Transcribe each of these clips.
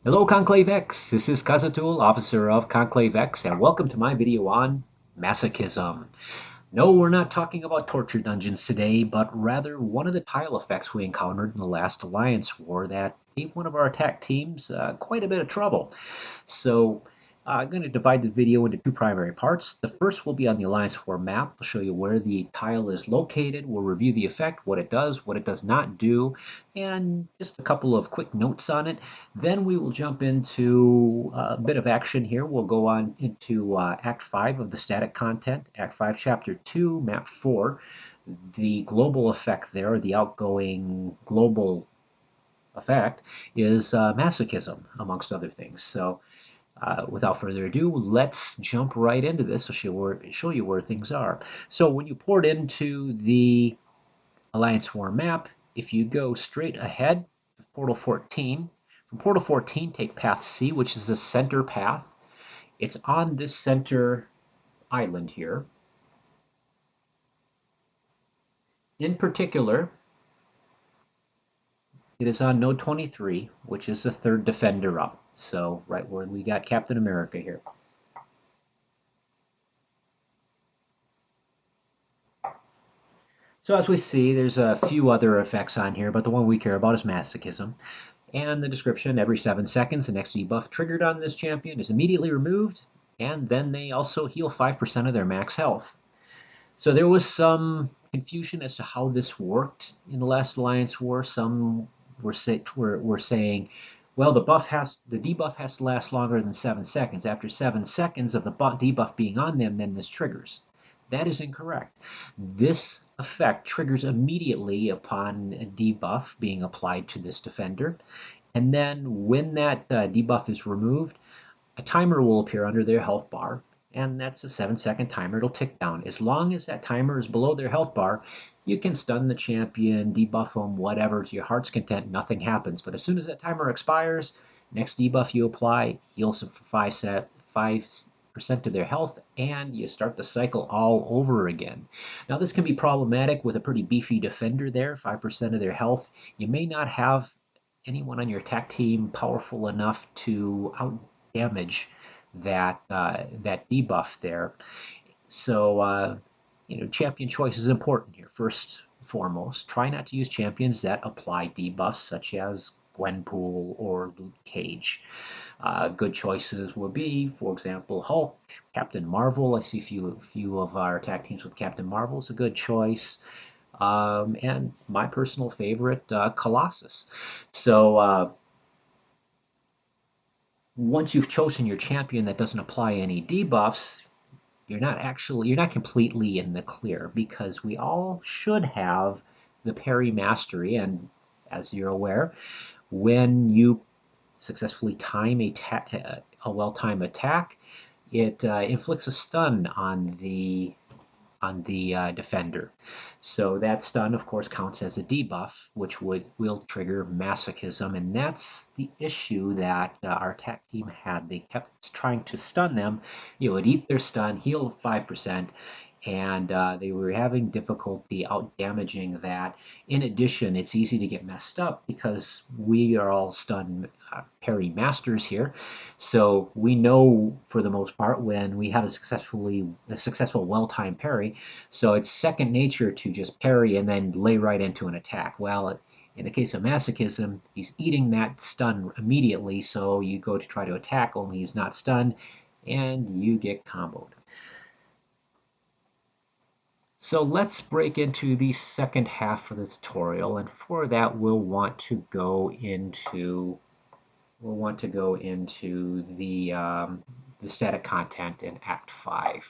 Hello conclave-x, this is Kazatul, officer of conclave-x, and welcome to my video on masochism. No, we're not talking about torture dungeons today, but rather one of the tile effects we encountered in the last Alliance War that gave one of our attack teams quite a bit of trouble. So I'm going to divide the video into two primary parts. The first will be on the Alliance War map. I'll show you where the tile is located. We'll review the effect, what it does not do, and just a couple of quick notes on it. Then we will jump into a bit of action here. We'll go on into Act 5 of the static content, Act 5, Chapter 2, Map 4. The global effect there, the outgoing global effect, is masochism, amongst other things. So without further ado, let's jump right into this. I'll show you where things are. So when you port into the Alliance War map, if you go straight ahead to Portal 14, from Portal 14 take Path C, which is the center path. It's on this center island here. In particular, it is on Node 23, which is the third defender up. So right where we got Captain America here. So as we see, there's a few other effects on here, but the one we care about is masochism. And the description, every 7 seconds, the next debuff triggered on this champion is immediately removed, and then they also heal 5% of their max health. So there was some confusion as to how this worked in the last Alliance War. Some were saying, well, the debuff has to last longer than 7 seconds. After 7 seconds of the debuff being on them, then this triggers. That is incorrect. This effect triggers immediately upon a debuff being applied to this defender. And then when that debuff is removed, a timer will appear under their health bar, and that's a 7-second timer. It'll tick down. As long as that timer is below their health bar, you can stun the champion, debuff them, whatever, to your heart's content, nothing happens. But as soon as that timer expires, next debuff you apply heals them for 5% of their health, and you start the cycle all over again. Now this can be problematic with a pretty beefy defender there, 5% of their health. You may not have anyone on your attack team powerful enough to out damage that debuff there. So champion choice is important here. First and foremost, try not to use champions that apply debuffs, such as Gwenpool or Luke Cage. Good choices would be, for example, Hulk, Captain Marvel. I see a few of our attack teams with Captain Marvel is a good choice. And my personal favorite, Colossus. So once you've chosen your champion that doesn't apply any debuffs, you're not completely in the clear, because we all should have the parry mastery. And as you're aware, when you successfully time a well-timed attack, it inflicts a stun on the defender. So that stun, of course, counts as a debuff, which will trigger masochism, and that's the issue that our attack team had. They kept trying to stun them. You would eat their stun, heal 5%, and they were having difficulty out damaging that. In addition, it's easy to get messed up because we are all stun parry masters here, so we know for the most part when we have a successful well-timed parry. So it's second nature to just parry and then lay right into an attack. Well, in the case of masochism, he's eating that stun immediately, so you go to try to attack, only he's not stunned, and you get comboed. So let's break into the second half of the tutorial, and for that we'll want to go into the static content in Act 5.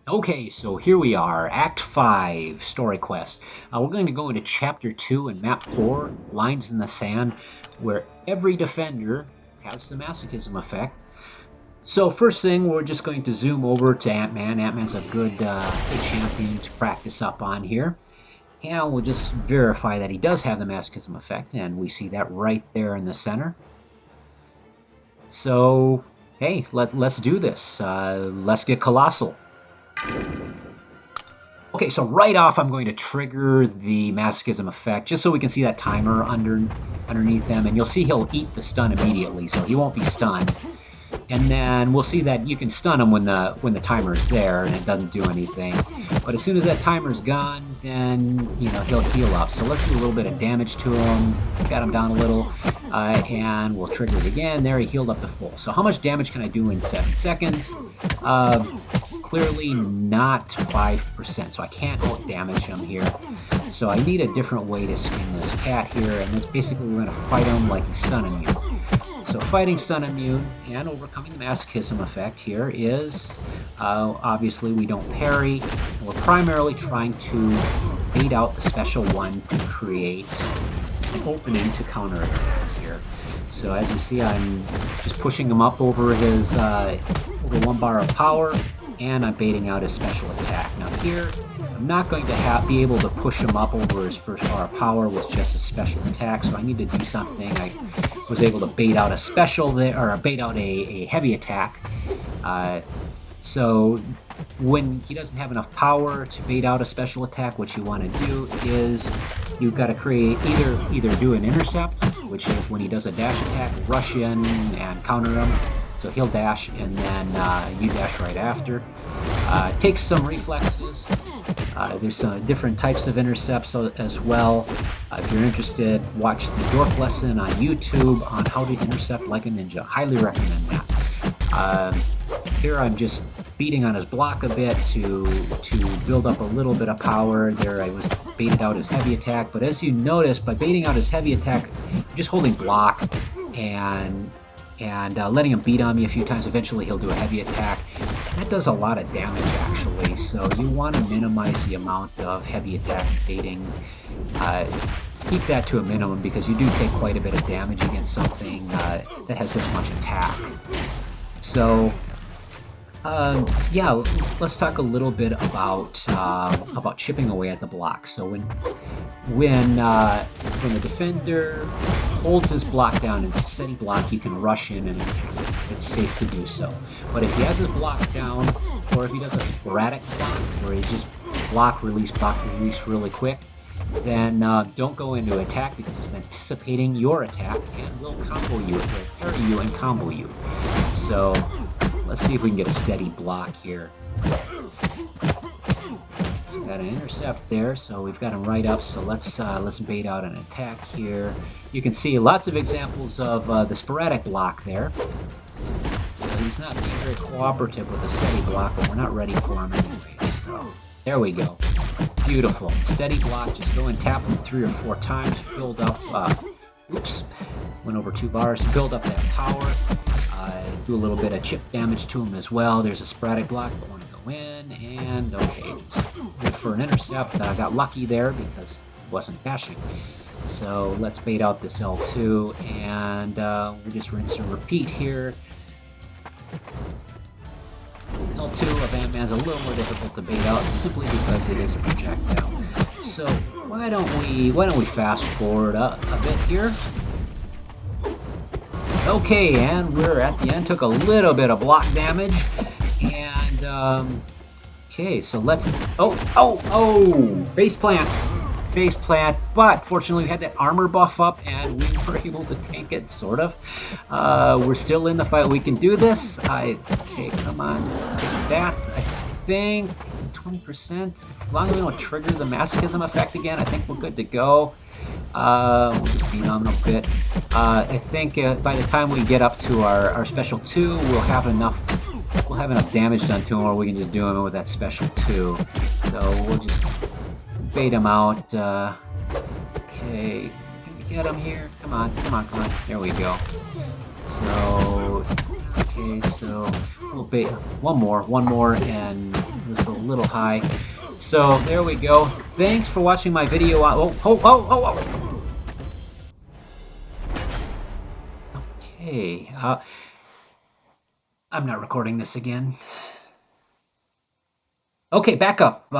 Okay, so here we are, Act 5, Story Quest. We're going to go into Chapter 2 and Map 4, Lines in the Sand, where every defender has the masochism effect. So first thing, we're just going to zoom over to Ant-Man. Ant-Man's a good champion to practice up on here. And we'll just verify that he does have the masochism effect, and we see that right there in the center. So, hey, let's do this. Let's get colossal. Okay, so right off I'm going to trigger the Masochism effect just so we can see that timer underneath him, and you'll see he'll eat the stun immediately, so he won't be stunned. And then we'll see that you can stun him when the timer is there and it doesn't do anything. But as soon as that timer's gone, then he'll heal up. So let's do a little bit of damage to him. Got him down a little, and we'll trigger it again. There, he healed up to full. So how much damage can I do in 7 seconds? Clearly not 5%, so I can't out damage him here. So I need a different way to skin this cat here, and that's basically we're going to fight him like he's stun immune. So fighting stun immune and overcoming the Masochism effect here is, obviously we don't parry. We're primarily trying to bait out the special one to create an opening to counter attack here. So as you see, I'm just pushing him up over his over 1 bar of power, and I'm baiting out his special attack. Now here, I'm not going to be able to push him up over his first bar of power with just a special attack, so I need to do something. I was able to bait out a special there, or bait out a heavy attack. So when he doesn't have enough power to bait out a special attack, what you want to do is you've got to create either do an intercept, which is when he does a dash attack, rush in and counter him. So he'll dash, and then you dash right after. Takes some reflexes. There's some different types of intercepts as well. If you're interested, watch the Dork lesson on YouTube on how to intercept like a ninja. Highly recommend that. Here I'm just beating on his block a bit to build up a little bit of power. There I was baited out his heavy attack, but as you notice, by baiting out his heavy attack, you're just holding block and letting him beat on me a few times. Eventually he'll do a heavy attack. That does a lot of damage actually, so you want to minimize the amount of heavy attack baiting. Keep that to a minimum because you do take quite a bit of damage against something that has this much attack. So yeah, let's talk a little bit about chipping away at the block. So when the defender holds his block down in a steady block, you can rush in and attack. It's safe to do so. But if he has his block down, or if he does a sporadic block, where he just block, release really quick, then don't go into attack because it's anticipating your attack and will combo you. It will parry you and combo you. So let's see if we can get a steady block here. Got an intercept there, so we've got him right up. So let's bait out an attack here. You can see lots of examples of the sporadic block there. So he's not being very cooperative with a steady block, but we're not ready for him anyway. So there we go. Beautiful. Steady block. Just go and tap him 3 or 4 times. Build up. Oops. Went over 2 bars. Build up that power. Do a little bit of chip damage to him as well. There's a sporadic block, but want to go in, and okay, good for an intercept. I got lucky there because it wasn't dashing. So let's bait out this L2, and we'll just rinse and repeat here. L2 of Ant-Man's a little more difficult to bait out simply because it is a projectile. So why don't we fast forward a bit here? Okay, and we're at the end. Took a little bit of block damage, and okay, so let's. Oh! Face plant. But fortunately, we had that armor buff up, and we were able to tank it, sort of. We're still in the fight. We can do this. Okay, come on, take that. I think 20%. As long as we don't trigger the Masochism effect again, I think we're good to go. We'll just beat on him a bit. I think by the time we get up to our special 2, we'll have enough damage done to him, or we can just do him with that special 2. So we'll just bait him out. Okay, can we get him here? Come on. There we go. So okay, so we'll bait one more, and this is a little high. So there we go. Thanks for watching my video. Oh. Okay. I'm not recording this again. Okay, back up.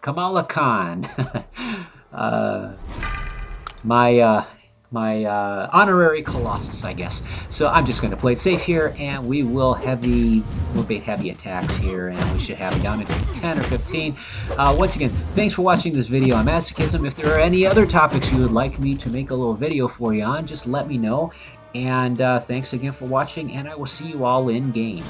Kamala Khan. my honorary Colossus, I guess. So I'm just going to play it safe here, and we will bait heavy attacks here, and we should have it down to 10 or 15. Once again, thanks for watching this video on Masochism. If there are any other topics you would like me to make a little video for you on, just let me know. And thanks again for watching, and I will see you all in game.